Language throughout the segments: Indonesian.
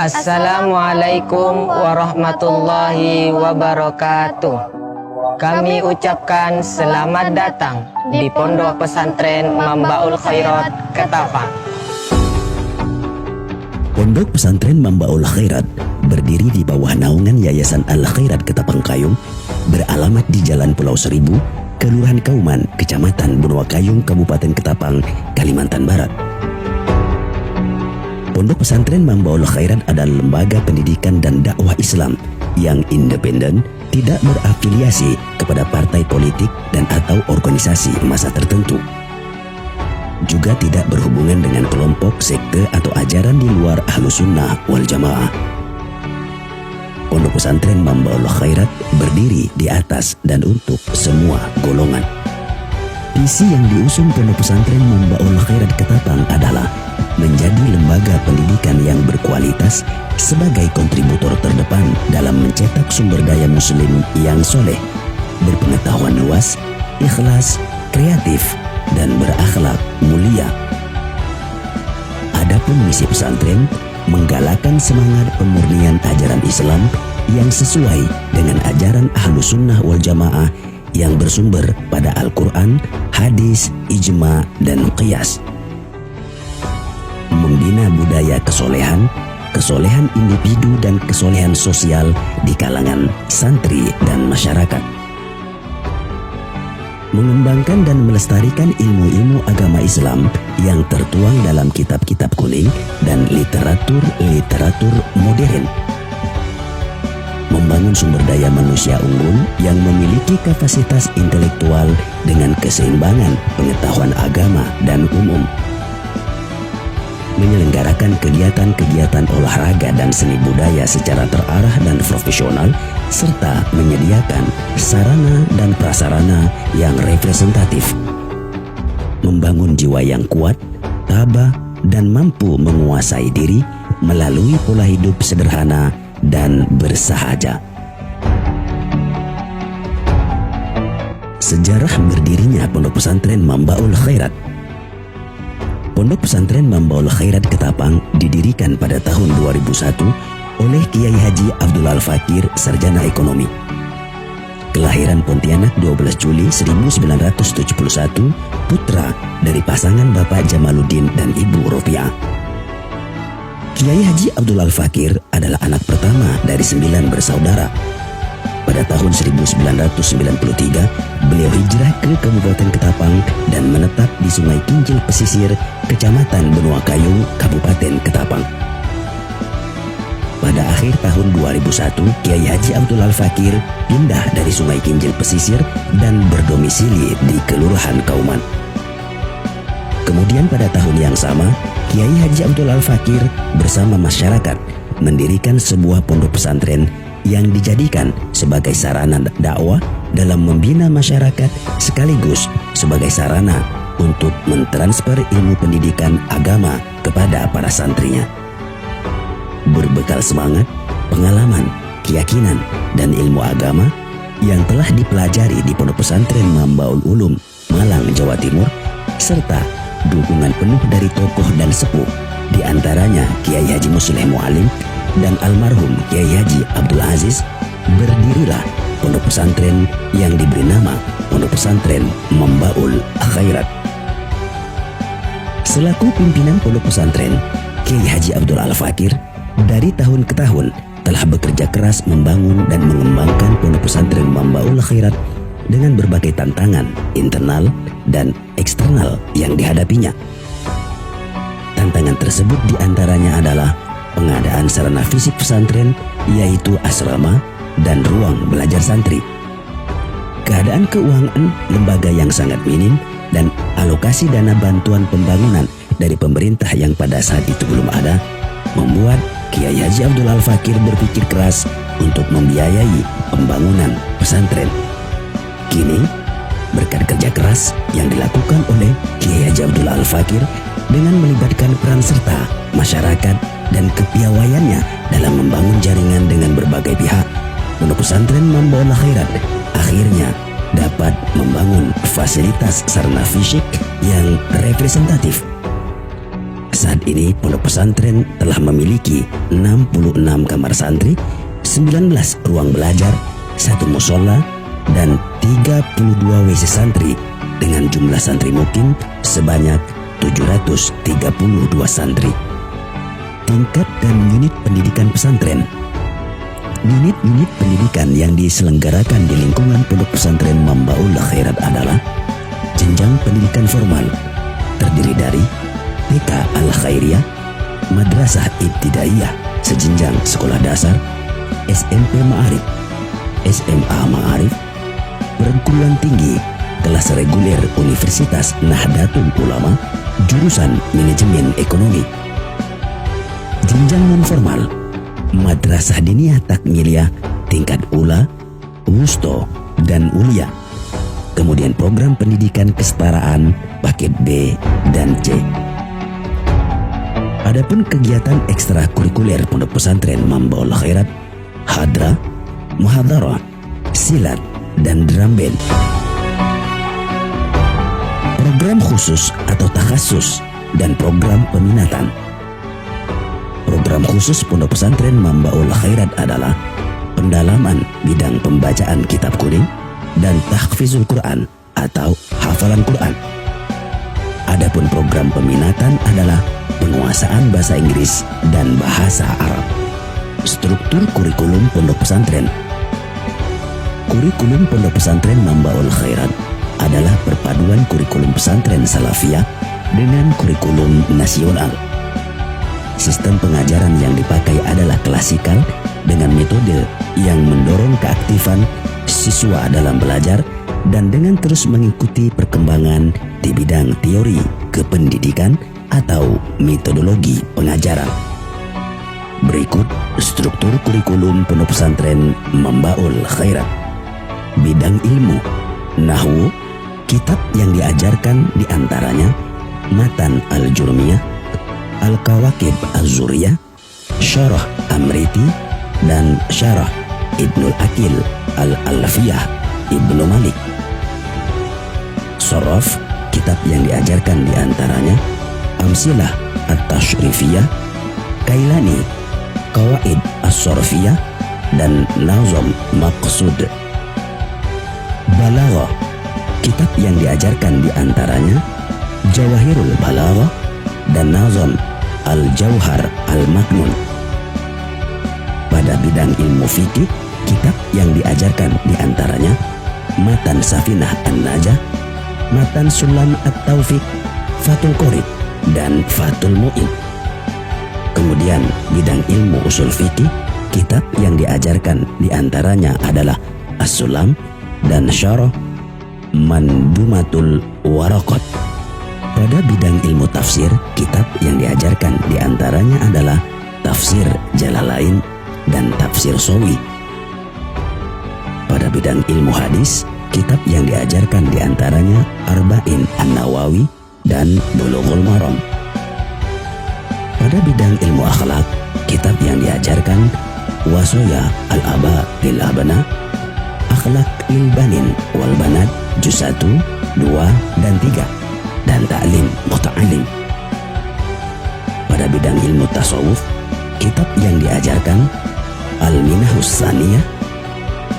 Assalamualaikum warahmatullahi wabarakatuh. Kami ucapkan selamat datang di Pondok Pesantren Mambaul Khairat Ketapang. Pondok Pesantren Mambaul Khairat berdiri di bawah naungan Yayasan Al-Khairat Ketapang Kayung, beralamat di Jalan Pulau Seribu, Kelurahan Kauman, Kecamatan Benua Kayung, Kabupaten Ketapang, Kalimantan Barat. Pondok Pesantren Mambaul Khairat adalah lembaga pendidikan dan dakwah Islam yang independen, tidak berafiliasi kepada partai politik dan atau organisasi massa tertentu. Juga tidak berhubungan dengan kelompok, sekte atau ajaran di luar Ahlus Sunnah wal Jamaah. Pondok Pesantren Mambaul Khairat berdiri di atas dan untuk semua golongan. Visi yang diusung Pondok Pesantren Mambaul Khairat Ketapang adalah menjadi lembaga pendidikan yang berkualitas sebagai kontributor terdepan dalam mencetak sumber daya muslim yang soleh, berpengetahuan luas, ikhlas, kreatif, dan berakhlak mulia. Adapun misi pesantren menggalakkan semangat pemurnian ajaran Islam yang sesuai dengan ajaran Ahlus Sunnah wal Jamaah yang bersumber pada Al-Quran, hadis, ijma, dan qiyas. Membina budaya kesolehan, kesolehan individu dan kesolehan sosial di kalangan santri dan masyarakat. Mengembangkan dan melestarikan ilmu-ilmu agama Islam yang tertuang dalam kitab-kitab kuning dan literatur modern. Membangun sumber daya manusia unggul yang memiliki kapasitas intelektual dengan keseimbangan pengetahuan agama dan umum. Menyelenggarakan kegiatan-kegiatan olahraga dan seni budaya secara terarah dan profesional, serta menyediakan sarana dan prasarana yang representatif. Membangun jiwa yang kuat, tabah, dan mampu menguasai diri melalui pola hidup sederhana dan bersahaja. Sejarah berdirinya Pondok Pesantren Mambaul Khairat. Pondok Pesantren Mambaul Khairat Ketapang didirikan pada tahun 2001 oleh Kiai Haji Abdul Al-Fakir, sarjana ekonomi. Kelahiran Pontianak 12 Juli 1971, putra dari pasangan Bapak Jamaluddin dan Ibu Rofiah. Kiai Haji Abdul Al-Fakir adalah anak pertama dari 9 bersaudara. Pada tahun 1993, beliau hijrah ke Kabupaten Ketapang dan menetap di Sungai Kincil Pesisir, Kecamatan Benua Kayung, Kabupaten Ketapang. Pada akhir tahun 2001, Kiai Haji Abdul Al-Fakir pindah dari Sungai Kincil Pesisir dan berdomisili di Kelurahan Kauman. Kemudian pada tahun yang sama, Kiai Haji Abdul Al-Fakir bersama masyarakat mendirikan sebuah pondok pesantren yang dijadikan sebagai sarana dakwah dalam membina masyarakat sekaligus sebagai sarana untuk mentransfer ilmu pendidikan agama kepada para santrinya. Berbekal semangat, pengalaman, keyakinan, dan ilmu agama yang telah dipelajari di Pondok Pesantren Mambaul Ulum, Malang, Jawa Timur, serta dukungan penuh dari tokoh dan sepuh, di antaranya Kiai Haji Musleh Mualim dan almarhum Kiai Haji Abdul Aziz, berdirilah pondok pesantren yang diberi nama Pondok Pesantren Mambaul Khairat. Selaku pimpinan pondok pesantren, Kiai Haji Abdul Al-Fakir dari tahun ke tahun telah bekerja keras membangun dan mengembangkan pondok pesantren Mambaul Khairat dengan berbagai tantangan internal dan eksternal yang dihadapinya. Tantangan tersebut diantaranya adalah pengadaan sarana fisik pesantren, yaitu asrama dan ruang belajar santri. Keadaan keuangan lembaga yang sangat minim dan alokasi dana bantuan pembangunan dari pemerintah yang pada saat itu belum ada, membuat Kiai Haji Abdul Al-Fakir berpikir keras untuk membiayai pembangunan pesantren. Kini, berkat kerja keras yang dilakukan oleh Kiai Haji Abdul Al-Fakir dengan melibatkan peran serta masyarakat dan kepiawaiannya dalam membangun jaringan dengan berbagai pihak, Pondok Pesantren Mambaul Khairat akhirnya dapat membangun fasilitas sarana fisik yang representatif. Saat ini pondok pesantren telah memiliki 66 kamar santri, 19 ruang belajar, 1 musola, dan 32 WC santri dengan jumlah santri mukim sebanyak 732 santri. Tingkat dan unit pendidikan pesantren. Unit-unit pendidikan yang diselenggarakan di lingkungan pondok pesantren Mambaul Khairat adalah jenjang pendidikan formal, terdiri dari TK Al-Khairiyah, Madrasah Ibtidaiyah sejenjang sekolah dasar, SMP Ma'arif, SMA Ma'arif, perguruan tinggi, kelas reguler Universitas Nahdlatul Ulama, jurusan Manajemen Ekonomi. Jenjang non-formal, Madrasah Diniyah Takmiliyah tingkat Ula, Wusto, dan Ulia. Kemudian program pendidikan kesetaraan paket B dan C. Adapun kegiatan ekstrakurikuler pondok pesantren Mambaul Khairat, hadra, muhadharah, silat, dan drum band. Program khusus atau takhasus dan program peminatan. Program khusus pondok pesantren Mambaul Khairat adalah pendalaman bidang pembacaan kitab kuning dan tahfizul Quran atau hafalan Quran. Adapun program peminatan adalah penguasaan bahasa Inggris dan bahasa Arab. Struktur kurikulum pondok pesantren. Kurikulum pondok pesantren Mambaul Khairat adalah perpaduan kurikulum pesantren Salafiyah dengan kurikulum nasional. Sistem pengajaran yang dipakai adalah klasikal dengan metode yang mendorong keaktifan siswa dalam belajar dan dengan terus mengikuti perkembangan di bidang teori kependidikan atau metodologi pengajaran. Berikut struktur kurikulum pondok pesantren Mambaul Khairat. Bidang ilmu, nahwu, kitab yang diajarkan diantaranya Matan Al-Jurmiyah, Al-Kawakib Az-Zuriyah, Syarah Amriti, dan Syarah Ibnul Akil Al-Alfiyah Ibnu Malik. Sorof, kitab yang diajarkan diantaranya Amsilah At-Tashrifiyah, Kailani, Qawaid As-Sorfiyah, dan Nazam Maqsud. Balaghah, kitab yang diajarkan diantaranya Jawahirul Balaghah dan Nazam Al-Jauhar Al-Maknun. Pada bidang ilmu fikih, kitab yang diajarkan diantaranya Matan Safinah An-Najah, Matan Sulam At-Taufiq, Fathul Qorib, dan Fathul Mu'in. Kemudian bidang ilmu usul fikih, kitab yang diajarkan diantaranya adalah As-Sulam dan Syarah Mandumatul Waraqat. Pada bidang ilmu tafsir, kitab yang diajarkan diantaranya adalah Tafsir Jalalain dan Tafsir Sawi. Pada bidang ilmu hadis, kitab yang diajarkan diantaranya Arba'in An-Nawawi dan Bulughul Maram. Pada bidang ilmu akhlak, kitab yang diajarkan Wasaya Al-Aba lil Abna, Akhlak lil Banin wal Banat Juz 1, 2, dan 3, dan Ta'lim Muta'alim. Pada bidang ilmu tasawuf, kitab yang diajarkan Al-Minahus Saniyah,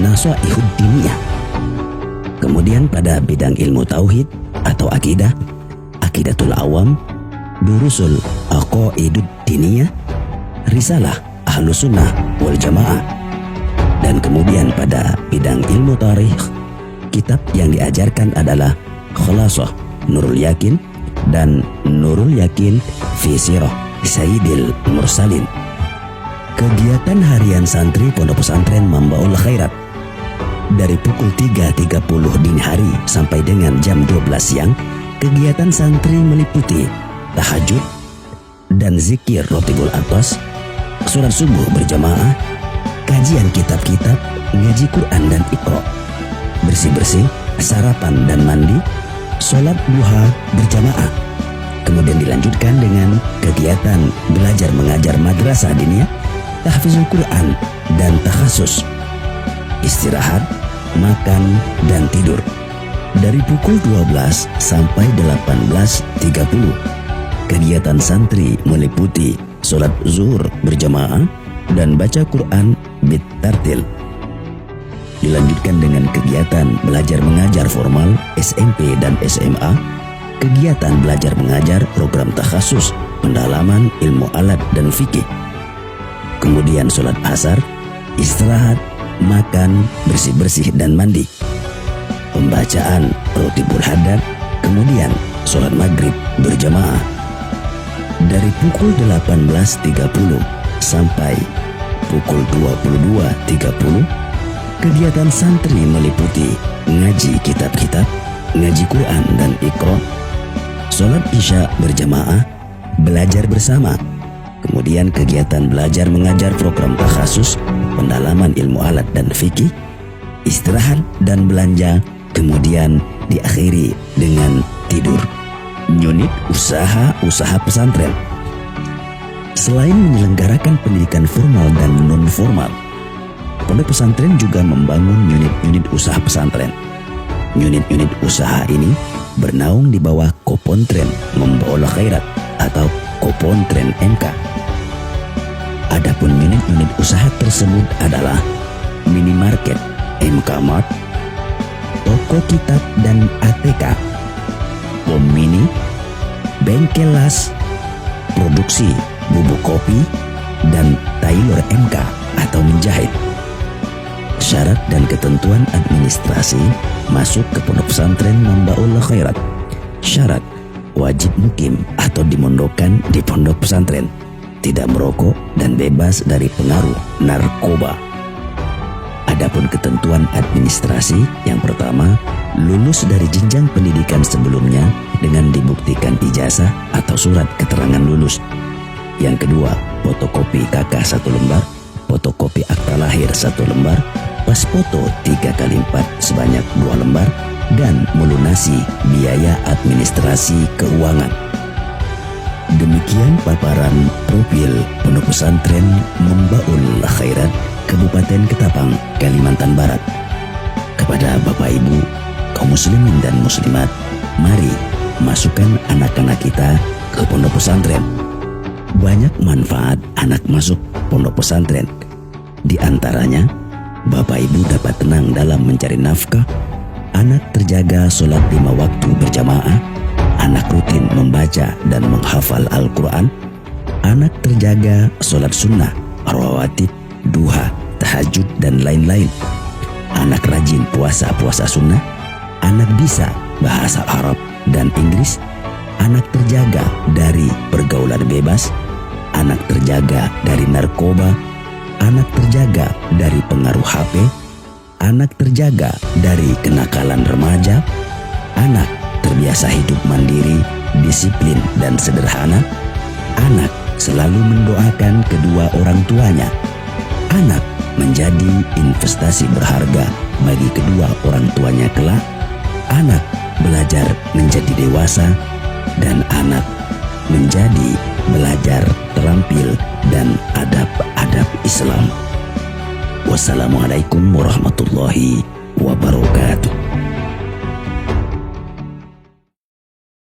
Nasaihud Diniyah. Kemudian pada bidang ilmu tauhid atau akidah, Aqidatul Awam, Durusul Aqaidud Diniyah, Risalah Ahlus Sunnah wal Jamaah. Dan kemudian pada bidang ilmu tarikh, kitab yang diajarkan adalah Khulasah Nurul Yakin dan Nurul Yakin fi Sirah Sayyidil Mursalin. Kegiatan harian santri pondok pesantren Mambaul Khairat dari pukul 3.30 dini hari sampai dengan jam 12 siang. Kegiatan santri meliputi tahajud dan zikir Rotibul Atas, sholat subuh berjamaah, kajian kitab-kitab, ngaji Quran dan Iqra, bersih-bersih, sarapan dan mandi, sholat duha berjamaah. Kemudian dilanjutkan dengan kegiatan belajar mengajar madrasah diniyah, tahfizul Quran dan takhasus, istirahat, makan, dan tidur. Dari pukul 12 sampai 18.30, Kegiatan santri meliputi sholat zuhur berjamaah dan baca Quran bitartil. Dilanjutkan dengan kegiatan belajar mengajar formal SMP dan SMA, kegiatan belajar mengajar program takhasus pendalaman ilmu alat dan fikih. Kemudian sholat asar, istirahat, makan, bersih-bersih dan mandi. Pembacaan rotibul hadad, kemudian sholat maghrib berjamaah. Dari pukul 18.30 sampai pukul 22.30, kegiatan santri meliputi ngaji kitab-kitab, ngaji Quran dan Iqra, sholat isya berjamaah, belajar bersama, kemudian kegiatan belajar mengajar program takhasus pendalaman ilmu alat dan fikih, istirahat dan belanja, kemudian diakhiri dengan tidur. Unit usaha pesantren. Selain menyelenggarakan pendidikan formal dan non-formal, pondok pesantren juga membangun unit-unit usaha pesantren. Unit-unit usaha ini bernaung di bawah Kopontren Membaul Khairat atau Kopontren MK. Adapun unit-unit usaha tersebut adalah minimarket MK Mart, toko kitab dan ATK, pom mini, bengkel las, produksi bubuk kopi, dan tailor MK atau menjahit. Syarat dan ketentuan administrasi masuk ke pondok pesantren Membaul Khairat. Syarat: wajib mukim atau dimondokkan di pondok pesantren, tidak merokok dan bebas dari pengaruh narkoba. Adapun ketentuan administrasi, yang pertama, lulus dari jenjang pendidikan sebelumnya dengan dibuktikan ijazah atau surat keterangan lulus. Yang kedua, fotokopi KK 1 lembar, fotokopi akta lahir 1 lembar, pas foto 3x4 sebanyak 2 lembar, dan melunasi biaya administrasi keuangan. Demikian paparan profil pondok pesantren Membaul Khairat Kabupaten Ketapang, Kalimantan Barat. Kepada Bapak Ibu, kaum muslimin dan muslimat, mari masukkan anak-anak kita ke pondok pesantren. Banyak manfaat anak masuk pondok pesantren. Di antaranya, Bapak Ibu dapat tenang dalam mencari nafkah, anak terjaga sholat 5 waktu berjamaah, anak rutin membaca dan menghafal Al-Quran, anak terjaga sholat sunnah, rawatib, duha, tahajud, dan lain-lain. Anak rajin puasa sunnah, anak bisa bahasa Arab dan Inggris, anak terjaga dari pergaulan bebas, anak terjaga dari narkoba, anak terjaga dari pengaruh HP, anak terjaga dari kenakalan remaja, anak terbiasa hidup mandiri, disiplin, dan sederhana, anak selalu mendoakan kedua orang tuanya, anak menjadi investasi berharga bagi kedua orang tuanya kelak, anak belajar menjadi dewasa, dan anak menjadi belajar terampil dan adab-adab Islam. Wassalamualaikum warahmatullahi wabarakatuh.